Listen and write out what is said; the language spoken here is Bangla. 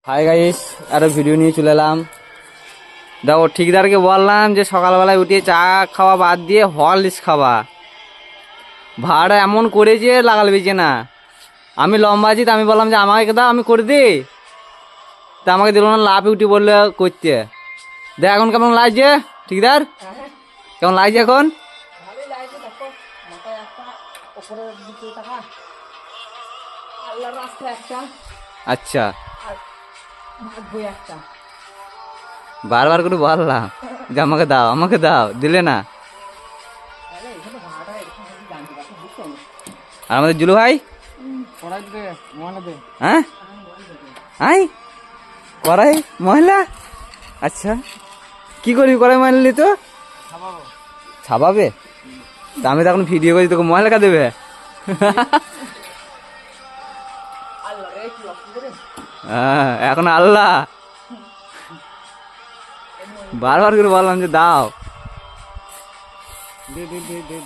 হাই গাইস, আরো ভিডিও নিয়ে চলে এলাম। দেখো, ঠিকদারকে বললাম যে সকালবেলায় উঠিয়ে চা খাওয়া বাদ দিয়ে হরলিক্স খাওয়া। ভাড়া এমন করেছে লাগাল বেজে না। আমি লম্বা আছি, আমি বললাম যে আমাকে দাও, আমি করে দিই। তা আমাকে দিল না, লাফে উঠি বললে করতে। দেখ এখন কেমন লাগছে ঠিকদার, কেমন লাগছে এখন? আচ্ছা, বারবার করে বললাম যে আমাকে দাও, আমাকে দাও, দিলে না। আর আমাদের জুলু ভাই, হ্যাঁ আই কড়াই ময়লা। আচ্ছা, কি করবি কড়াই ময়লা নিলি তো? ছাপাবে? তা আমি তো এখন ভিডিও করি, তোকে ময়লা কা দেবে? হ্যাঁ, এখন আল্লাহ বারবার করে বললাম যে দাও।